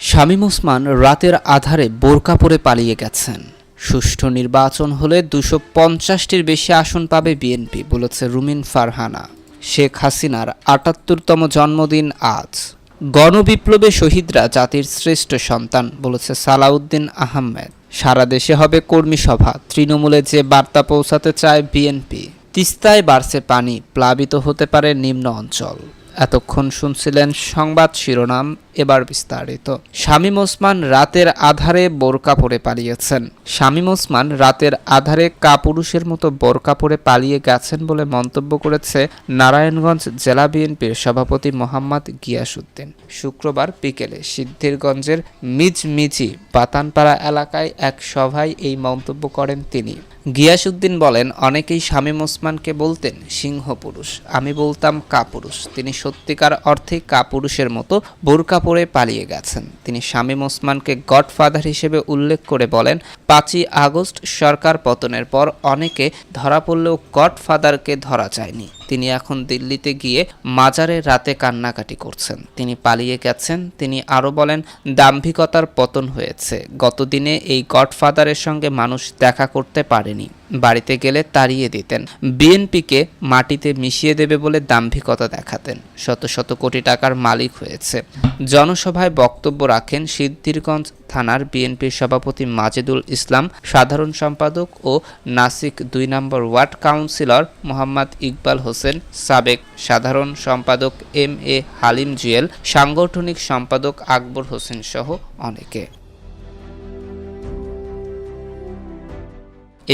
শামীম ওসমান রাতের আঁধারে বোরকা পরে পালিয়ে গেছেন। সুষ্ঠু নির্বাচন হলে ২৫০টির বেশি আসন পাবে বিএনপি, বলেছে রুমিন ফারহানা। শেখ হাসিনার ৭৮তম জন্মদিন আজ। গণবিপ্লবে শহীদরা জাতির শ্রেষ্ঠ সন্তান, বলেছে সালাউদ্দিন আহমেদ। সারা দেশে হবে কর্মী সভা, তৃণমূলে যে বার্তা পৌঁছাতে চায় বিএনপি। তিস্তায় বাড়ছে পানি, প্লাবিত হতে পারে নিম্ন অঞ্চল। এতক্ষণ শুনছিলেন সংবাদ শিরোনাম, এবার বিস্তারিত। শামীম ওসমান রাতের আধারে বোরকা পরে পালিয়েছেন। শামীম ওসমান রাতের আধারে কাপুরুষের মতো বোরকা পরে পালিয়ে গেছেন বলে মন্তব্য করেছে নারায়ণগঞ্জ জেলা বিএনপির সভাপতি মোহাম্মদ গিয়াসউদ্দিন। শুক্রবার বিকেলে সিদ্ধিরগঞ্জের মিজমিজি বাতানপাড়া এলাকায় এক সভায় এই মন্তব্য করেন তিনি। গিয়াসউদ্দিন বলেন, অনেকেই শামীম ওসমানকে বলতেন সিংহ পুরুষ, আমি বলতাম কাপুরুষ। তিনি সত্যিকার অর্থে কাপুরুষের মতো বোরকা পরে পালিয়ে গেছেন। তিনি শামীম ওসমানকে গডফাদার হিসেবে উল্লেখ করে বলেন, ৫ই আগস্ট সরকার পতনের পর অনেকে ধরা পড়লেও গডফাদারকে ধরা যায়নি। তিনি এখন দিল্লিতে গিয়ে মাজারে রাতে কান্নাকাটি করছেন। তিনি পালিয়ে গেছেন। তিনি আরও বলেন, দাম্ভিকতার পতন হয়েছে। গতদিনে এই গডফাদারের সঙ্গে মানুষ দেখা করতে পারেনি, বাড়িতে গেলে তাড়িয়ে দিতেন। বিএনপিকে মাটিতে মিশিয়ে দেবে বলে দাম্ভিকতা দেখাতেন। শত শত কোটি টাকার মালিক হয়েছে। জনসভায় বক্তব্য রাখেন সিদ্ধিরগঞ্জ থানার বিএনপির সভাপতি মাজেদুল ইসলাম, সাধারণ সম্পাদক ও নাসিক ২ নম্বর ওয়ার্ড কাউন্সিলর মোহাম্মদ ইকবাল হোসেন, সাবেক সাধারণ সম্পাদক MA হালিম জুয়েল, সাংগঠনিক সম্পাদক আকবর হোসেন সহ অনেকে।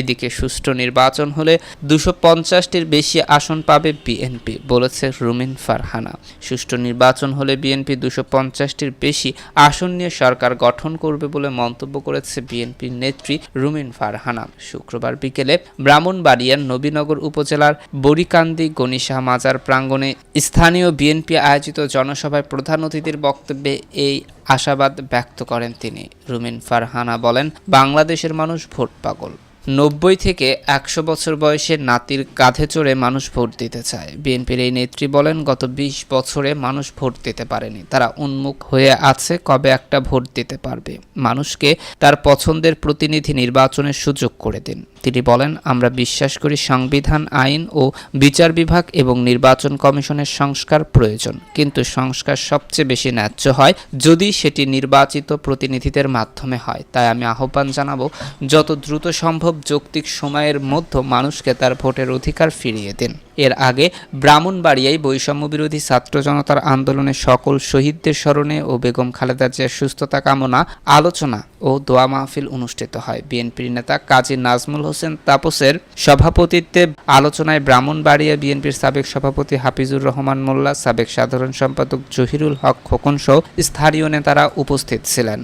এদিকে সুষ্ঠু নির্বাচন হলে ২৫০টির বেশি আসন পাবে বিএনপি, বলেছে রুমিন ফারহানা। সুষ্ঠু নির্বাচন হলে বিএনপি ২৫০টির বেশি আসন নিয়ে সরকার গঠন করবে বলে মন্তব্য করেছে বিএনপির নেত্রী রুমিন ফারহানা। শুক্রবার বিকেলে ব্রাহ্মণবাড়িয়ার নবীনগর উপজেলার বড়িকান্দি গনিশা মাজার প্রাঙ্গণে স্থানীয় বিএনপি আয়োজিত জনসভায় প্রধান অতিথির বক্তব্যে এই আশাবাদ ব্যক্ত করেন তিনি। রুমিন ফারহানা বলেন, বাংলাদেশের মানুষ ভোট পাগল। ৯০ থেকে ১০০ বছর বয়সে নাতির কাঁধে চড়ে মানুষ ভোট দিতে চায়। বিএনপির এই নেত্রী বলেন, গত ২০ বছরে মানুষ ভোট দিতে পারেনি। তারা উন্মুখ হয়ে আছে কবে একটা ভোট দিতে পারবে। মানুষকে তার পছন্দের প্রতিনিধি নির্বাচনের সুযোগ করে দিন। তিনি বলেন, আমরা বিশ্বাস করি সংবিধান, আইন ও বিচার বিভাগ এবং নির্বাচন কমিশনের সংস্কার প্রয়োজন, কিন্তু সংস্কার সবচেয়ে বেশি ন্যায্য হয় যদি সেটি নির্বাচিত প্রতিনিধিদের মাধ্যমে হয়। তাই আমি আহ্বান জানাবো, যত দ্রুত সম্ভব যৌক্তিক সময়ের মধ্যে মানুষকে তার ভোটের অধিকার ফিরিয়ে দিন। এর আগে ব্রাহ্মণবাড়িয়ায় বৈষম্য বিরোধী ছাত্র জনতার আন্দোলনে সকল শহীদদের স্মরণে ও বেগম খালেদা জিয়ার সুস্থতা কামনা আলোচনা ও দোয়া মাহফিল অনুষ্ঠিত হয়। বিএনপির নেতা কাজী নাজমুল হোসেন তাপসের সভাপতিত্বে আলোচনায় ব্রাহ্মণবাড়িয়া বিএনপির সাবেক সভাপতি হাফিজুর রহমান মোল্লা, সাবেক সাধারণ সম্পাদক জহিরুল হক খোকন সহ স্থানীয় নেতারা উপস্থিত ছিলেন।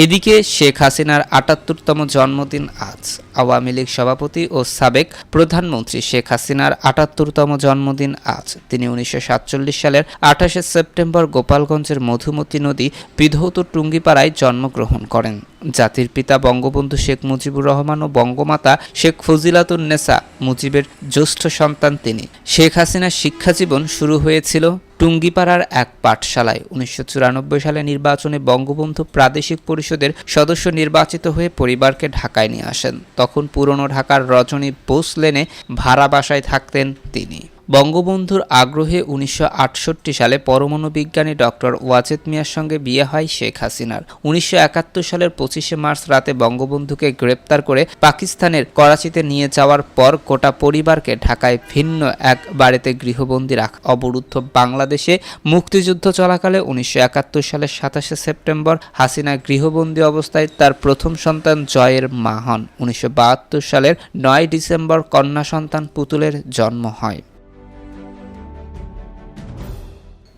এদিকে শেখ হাসিনার ৭৮তম জন্মদিন আজ। আওয়ামী লীগ সভাপতি ও সাবেক প্রধানমন্ত্রী শেখ হাসিনার ৭৮তম জন্মদিন আজ। তিনি ১৯৪৭ সালের ২৮শে সেপ্টেম্বর গোপালগঞ্জের মধুমতি নদী বিধৌত টুঙ্গিপাড়ায় জন্মগ্রহণ করেন। জাতির পিতা বঙ্গবন্ধু শেখ মুজিবুর রহমান ও বঙ্গমাতা শেখ ফজিলাতুন্নেসা মুজিবের জ্যেষ্ঠ সন্তান তিনি। শেখ হাসিনার শিক্ষাজীবন শুরু হয়েছিল টুঙ্গিপাড়ার এক পাঠশালায়। ১৯৯৪ সালে নির্বাচনে বঙ্গবন্ধু প্রাদেশিক পরিষদের সদস্য নির্বাচিত হয়ে পরিবারকে ঢাকায় নিয়ে আসেন। তখন পুরনো ঢাকার রজনী বোস লেনে ভাড়া বাসায় থাকতেন তিনি। বঙ্গবন্ধুর আগ্রহে ১৯৬৮ সালে পরমাণু বিজ্ঞানী ডক্টর ওয়াজেদ মিয়ার সঙ্গে বিয়ে হয় শেখ হাসিনার। ১৯৭১ সালের ২৫শে মার্চ রাতে বঙ্গবন্ধুকে গ্রেপ্তার করে পাকিস্তানের করাচিতে নিয়ে যাওয়ার পর গোটা পরিবারকে ঢাকায় ভিন্ন এক বাড়িতে গৃহবন্দী রাখা। অবরুদ্ধ বাংলাদেশে মুক্তিযুদ্ধ চলাকালে ১৯৭১ সালের ২৭শে সেপ্টেম্বর হাসিনা গৃহবন্দী অবস্থায় তার প্রথম সন্তান জয়ের মা হন। ১৯৭২ সালের ৯ ডিসেম্বর কন্যা সন্তান পুতুলের জন্ম হয়।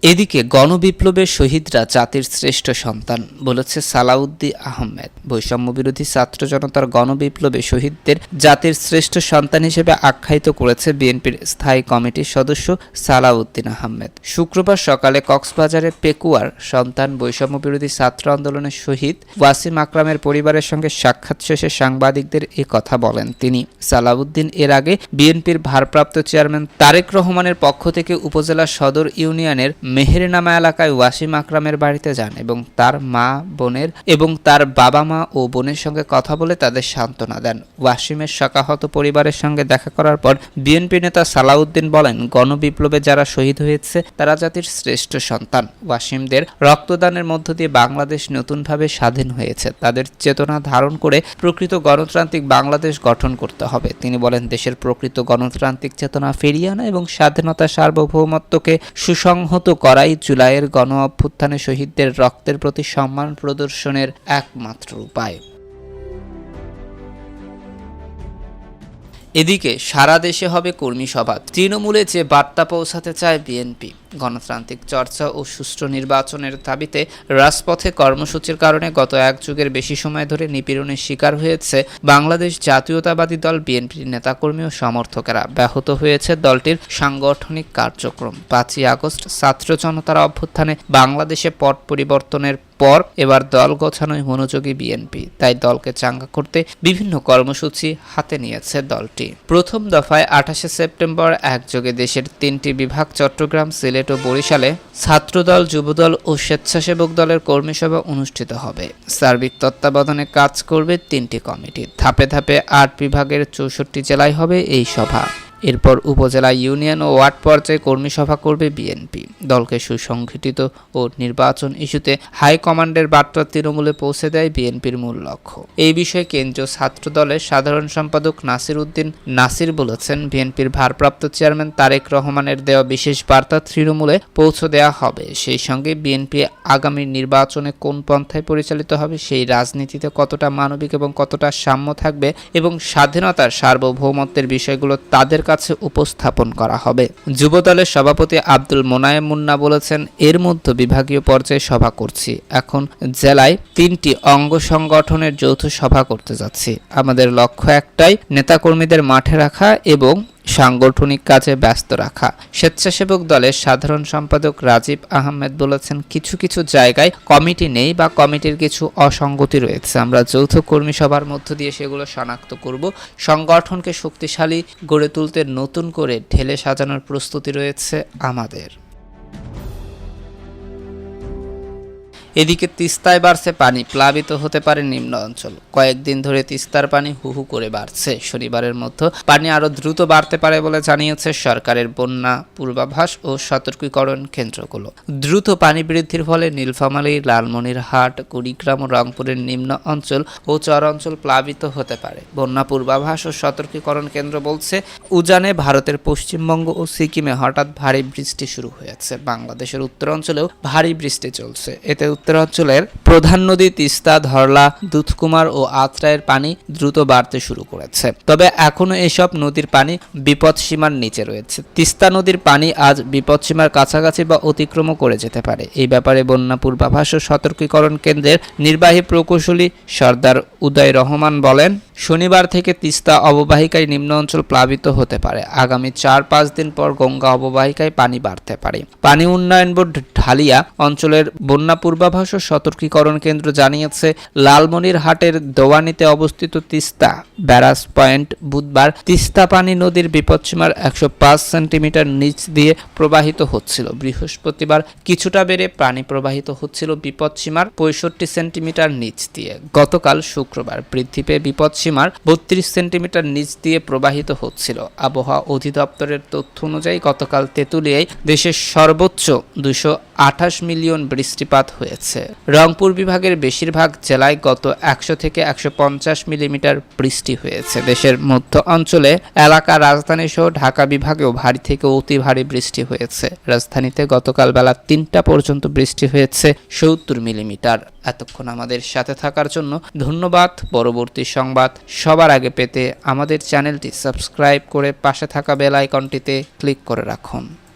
এদিকে গণবিপ্লবের শহীদরা জাতির শ্রেষ্ঠ সন্তান, বলেছে সালাউদ্দিন আহমেদ। বৈষম্য বিরোধী ছাত্র জনতার গণবিপ্লবে শহীদদের জাতির শ্রেষ্ঠ সন্তান হিসেবে আখ্যায়িত করেছে বিএনপির স্থায়ী কমিটির সদস্য সালাউদ্দিন আহমেদ। শুক্রবার সকালে কক্সবাজারের পেকুয়ার সন্তান বৈষম্য বিরোধী ছাত্র আন্দোলনের শহীদ ওয়াসিম আকরামের পরিবারের সঙ্গে সাক্ষাৎ শেষে সাংবাদিকদের এ কথা বলেন তিনি। সালাউদ্দিন এর আগে বিএনপির ভারপ্রাপ্ত চেয়ারম্যান তারেক রহমানের পক্ষ থেকে উপজেলা সদর ইউনিয়নের মেহেরনামা এলাকায় ওয়াসিম আকরামের বাড়িতে যান এবং তার বাবা মা ও বোনের সঙ্গে কথা বলে তাদের সান্ত্বনা দেন। ওয়াসিমের শোকাহত পরিবারের সঙ্গে দেখা করার পর বিএনপি নেতা সালাউদ্দিন বলেন, গণবিপ্লবে যারা শহীদ হয়েছে তারা জাতির শ্রেষ্ঠ সন্তান। ওয়াসিমদের রক্তদানের মধ্য দিয়ে বাংলাদেশ নতুনভাবে স্বাধীন হয়েছে। তাদের চেতনা ধারণ করে প্রকৃত গণতান্ত্রিক বাংলাদেশ গঠন করতে হবে। তিনি বলেন, দেশের প্রকৃত গণতান্ত্রিক চেতনা ফিরিয়ে আনা এবং স্বাধীনতা সার্বভৌমত্বকে সুসংহত করাই জুলাইয়ের গণ অভ্যুত্থানে শহীদদের রক্তের প্রতি সম্মান প্রদর্শনের একমাত্র উপায়। এদিকে সারা দেশে হবে কর্মী সভা। তৃণমূলে যে বার্তা পৌঁছাতে চায় বিএনপি, গণতান্ত্রিক চর্চা ও সুষ্ঠু নির্বাচনের দাবিতে রাজপথে কর্মসূচির কারণে গত এক যুগের বেশি সময় ধরে নিপীড়নের শিকার হয়েছে বাংলাদেশ জাতীয়তাবাদী দল বিএনপির নেতাকর্মী ও সমর্থকেরা। ব্যাহত হয়েছে দলটির সাংগঠনিক কার্যক্রম। 5ই আগস্ট ছাত্র জনতার অভ্যুত্থানে বাংলাদেশে পট পরিবর্তনের পর এবার দল গোছানোয় মনোযোগী বিএনপি। তাই দলকে চাঙ্গা করতে বিভিন্ন কর্মসূচি হাতে নিয়েছে দলটি। প্রথম দফায় 28শে সেপ্টেম্বর একযোগে দেশের 3টি বিভাগ চট্টগ্রাম, সিলেট ও বরিশালে ছাত্রদল, যুবদল ও স্বেচ্ছাসেবক দলের কর্মী সভা অনুষ্ঠিত হবে। সার্বিক তত্ত্বাবধানে কাজ করবে 3টি কমিটি। ধাপে ধাপে 8 বিভাগের 64 জেলায় হবে এই সভা। এরপর উপজেলা, ইউনিয়ন ও ওয়ার্ড পর্যায়ে কর্মী সভা করবে বিএনপি। দলকে সুসংগঠিত ও নির্বাচন ইস্যুতে হাইকমান্ডের বার্তা তৃণমূলে পৌঁছে দেয় বিএনপির মূল লক্ষ্য। এই বিষয়ে কেন্দ্রীয় ছাত্র দলের সাধারণ সম্পাদক নাসির উদ্দিন নাসির বলেছেন, বিএনপির ভারপ্রাপ্ত চেয়ারম্যান তারেক রহমানের দেওয়া বিশেষ বার্তা তৃণমূলে পৌঁছে দেওয়া হবে। সেই সঙ্গে বিএনপি আগামী নির্বাচনে কোন পন্থায় পরিচালিত হবে, সেই রাজনীতিতে কতটা মানবিক এবং কতটা সাম্য থাকবে এবং স্বাধীনতার সার্বভৌমত্বের বিষয়গুলো তাদের কাছে উপস্থাপন করা হবে। যুবদলের সভাপতি আব্দুল মোনায়েম মুন্না বলেছেন, এর মধ্যে বিভাগীয় পর্যায়ে সভা করছি। এখন জেলায় 3টি অঙ্গ সংগঠনের যৌথ সভা করতে যাচ্ছি। আমাদের লক্ষ্য একটাই, নেতাকর্মীদের মাঠে রাখা এবং সাংগঠনিক কাজে ব্যস্ত রাখা। স্বেচ্ছাসেবক দলের সাধারণ সম্পাদক রাজীব আহমেদ বলেছেন, কিছু কিছু জায়গায় কমিটি নেই বা কমিটির কিছু অসঙ্গতি রয়েছে। আমরা যৌথ কর্মী সভার মধ্য দিয়ে সেগুলো শনাক্ত করব। সংগঠনকে শক্তিশালী গড়ে তুলতে নতুন করে ঢেলে সাজানোর প্রস্তুতি রয়েছে আমাদের। এদিকে তিস্তায় বাড়ছে পানি, প্লাবিত হতে পারে নিম্ন অঞ্চল। কয়েকদিন ধরে তিস্তার পানি হুহু করে বাড়ছে। শনিবারের মধ্যে পানি আরও দ্রুত বাড়তে পারে বলে জানিয়েছে সরকারের বন্যা পূর্বাভাস ও সতর্কীকরণ কেন্দ্রগুলো। দ্রুত পানি বৃদ্ধির ফলে নীলফামারী, লালমনিরহাট, কুড়িগ্রাম ও রংপুরের নিম্ন অঞ্চল ও চর অঞ্চল প্লাবিত হতে পারে। বন্যা পূর্বাভাস ও সতর্কীকরণ কেন্দ্র বলছে, উজানে ভারতের পশ্চিমবঙ্গ ও সিকিমে হঠাৎ ভারী বৃষ্টি শুরু হয়েছে। বাংলাদেশের উত্তরাঞ্চলেও ভারী বৃষ্টি চলছে। এতে উত্তরাঞ্চলের প্রধান নদী তিস্তা, ধরলা, দুধকুমার ও আত্রাইয়ের পানি দ্রুত বাড়তে শুরু করেছে। তবে এখনো এসব নদীর পানি বিপদসীমার নিচে রয়েছে। তিস্তা নদীর পানি আজ বিপদসীমার কাছাকাছি বা অতিক্রম করে যেতে পারে। এই ব্যাপারে বন্যা পূর্বাভাস ও সতর্কীকরণ কেন্দ্রের নির্বাহী প্রকৌশলী সর্দার উদয় রহমান বলেন, শনিবার থেকে তিস্তা অববাহিকায় নিম্ন অঞ্চল প্লাবিত হতে পারে। আগামী 4-5 দিন পর গঙ্গা অববাহিকায় পানি বাড়তে পারে। পানি উন্নয়ন বোর্ড ঢালিয়া অঞ্চলের বন্যা পূর্বাভাস ও সতর্কীকরণ কেন্দ্র জানিয়েছে, লালমনিরহাটের দোয়ানিতে অবস্থিত তিস্তা ব্যারাজ পয়েন্ট বুধবার তিস্তা পানি নদীর বিপদসীমার 105 সেন্টিমিটার নিচ দিয়ে প্রবাহিত হচ্ছিল। বৃহস্পতিবার কিছুটা বেড়ে পানি প্রবাহিত হচ্ছিল বিপদসীমার 65 সেন্টিমিটার নিচ দিয়ে। গতকাল শুক্রবার বৃদ্ধি পেয়ে বিপদসীমার 32 সেন্টিমিটার নিচ দিয়ে প্রবাহিত হচ্ছিল। আবহাওয়া অধিদপ্তরের তথ্য অনুযায়ী গতকাল তেঁতুলিয়ায় দেশের সর্বোচ্চ 228 মিলিয়ন বৃষ্টিপাত হয়েছে। রংপুর বিভাগের বেশিরভাগ জেলায় গত 100 থেকে 150 মিলিমিটার বৃষ্টি হয়েছে। দেশের মধ্য অঞ্চলে এলাকা, রাজধানী সহ ঢাকা বিভাগেও ভারী থেকে অতি ভারী বৃষ্টি হয়েছে। রাজধানীতে গতকাল বেলা 3টা পর্যন্ত বৃষ্টি হয়েছে 70 মিলিমিটার। এতক্ষণ আমাদের সাথে থাকার জন্য ধন্যবাদ। পরবর্তী সংবাদ সবার আগে পেতে আমাদের চ্যানেলটি সাবস্ক্রাইব করে পাশে থাকা বেল আইকনটিতে ক্লিক করে রাখুন।